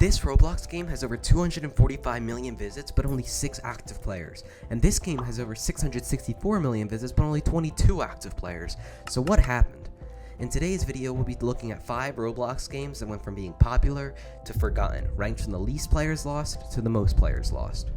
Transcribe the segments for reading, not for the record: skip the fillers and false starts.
This Roblox game has over 245 million visits, but only 6 active players. And this game has over 664 million visits, but only 22 active players. So what happened? In today's video, we'll be looking at 5 Roblox games that went from being popular to forgotten, ranked from the least players lost to the most players lost.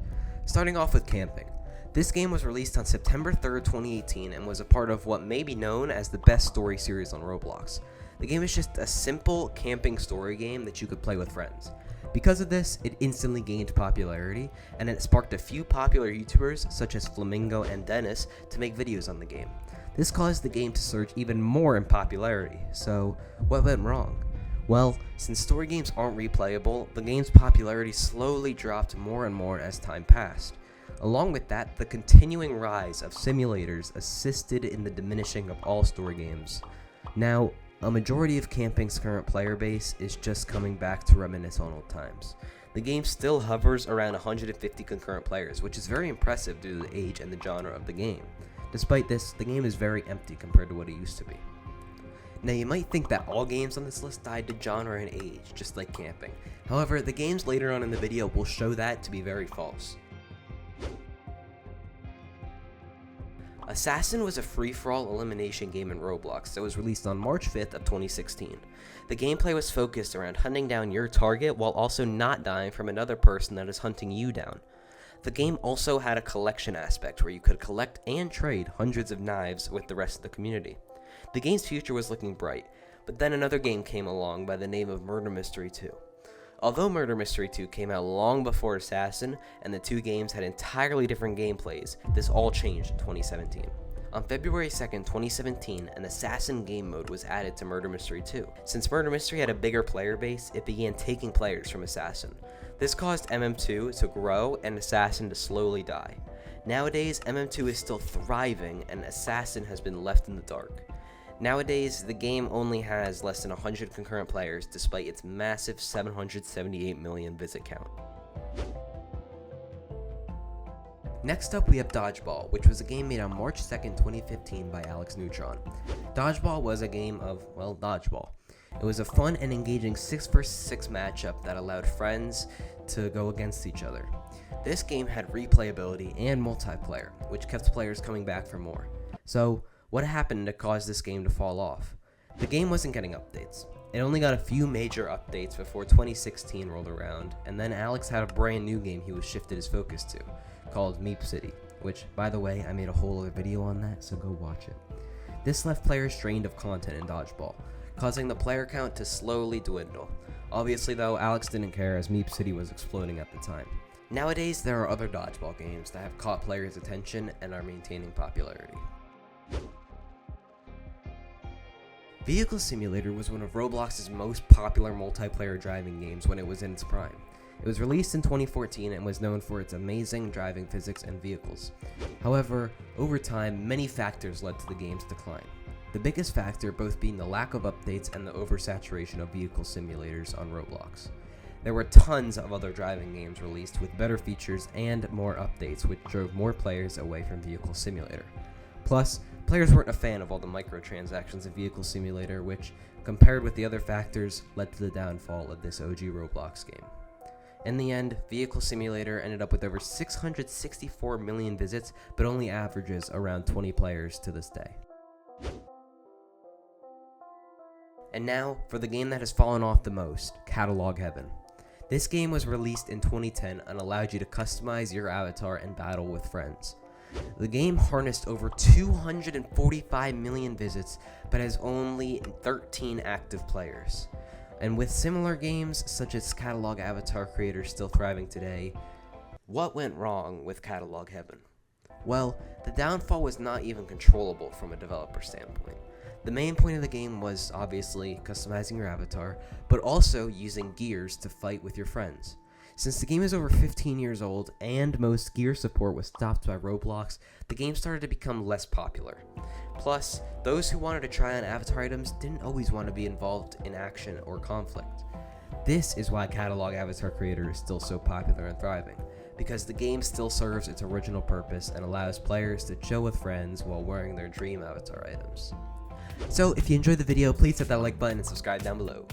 Starting off with camping. This game was released on September 3rd, 2018 and was a part of what may be known as the best story series on Roblox. The game is just a simple camping story game that you could play with friends. Because of this, it instantly gained popularity, and it sparked a few popular YouTubers such as Flamingo and Dennis to make videos on the game. This caused the game to surge even more in popularity, so what went wrong? Well, since story games aren't replayable, the game's popularity slowly dropped more and more as time passed. Along with that, the continuing rise of simulators assisted in the diminishing of all story games. Now, a majority of camping's current player base is just coming back to reminisce on old times. The game still hovers around 150 concurrent players, which is very impressive due to the age and the genre of the game. Despite this, the game is very empty compared to what it used to be. Now, you might think that all games on this list died to genre and age, just like camping. However, the games later on in the video will show that to be very false. Assassin was a free-for-all elimination game in Roblox that was released on March 5th of 2016. The gameplay was focused around hunting down your target while also not dying from another person that is hunting you down. The game also had a collection aspect where you could collect and trade hundreds of knives with the rest of the community. The game's future was looking bright, but then another game came along by the name of Murder Mystery 2. Although Murder Mystery 2 came out long before Assassin, and the two games had entirely different gameplays, this all changed in 2017. On February 2nd, 2017, an Assassin game mode was added to Murder Mystery 2. Since Murder Mystery had a bigger player base, it began taking players from Assassin. This caused MM2 to grow and Assassin to slowly die. Nowadays, MM2 is still thriving and Assassin has been left in the dark. Nowadays, the game only has less than 100 concurrent players despite its massive 778 million visit count. Next up, we have Dodgeball, which was a game made on March 2nd, 2015 by Alex Neutron. Dodgeball was a game of, well, dodgeball. It was a fun and engaging 6 vs 6 matchup that allowed friends to go against each other. This game had replayability and multiplayer, which kept players coming back for more. So, what happened to cause this game to fall off? The game wasn't getting updates. It only got a few major updates before 2016 rolled around, and then Alex had a brand new game he was shifted his focus to, called Meep City, which, by the way, I made a whole other video on that, so go watch it. This left players drained of content in Dodgeball, causing the player count to slowly dwindle. Obviously though, Alex didn't care as Meep City was exploding at the time. Nowadays, there are other Dodgeball games that have caught players' attention and are maintaining popularity. Vehicle Simulator was one of Roblox's most popular multiplayer driving games when it was in its prime. It was released in 2014 and was known for its amazing driving physics and vehicles. However, over time, many factors led to the game's decline. The biggest factor both being the lack of updates and the oversaturation of vehicle simulators on Roblox. There were tons of other driving games released with better features and more updates, which drove more players away from Vehicle Simulator. Plus, players weren't a fan of all the microtransactions in Vehicle Simulator, which, compared with the other factors, led to the downfall of this OG Roblox game. In the end, Vehicle Simulator ended up with over 664 million visits, but only averages around 20 players to this day. And now, for the game that has fallen off the most, Catalog Heaven. This game was released in 2010 and allowed you to customize your avatar and battle with friends. The game harnessed over 245 million visits, but has only 13 active players. And with similar games, such as Catalog Avatar creators still thriving today, what went wrong with Catalog Heaven? Well, the downfall was not even controllable from a developer standpoint. The main point of the game was obviously customizing your avatar, but also using gears to fight with your friends. Since the game is over 15 years old and most gear support was stopped by Roblox, the game started to become less popular. Plus, those who wanted to try on avatar items didn't always want to be involved in action or conflict. This is why Catalog Avatar Creator is still so popular and thriving, because the game still serves its original purpose and allows players to chill with friends while wearing their dream avatar items. So if you enjoyed the video, please hit that like button and subscribe down below.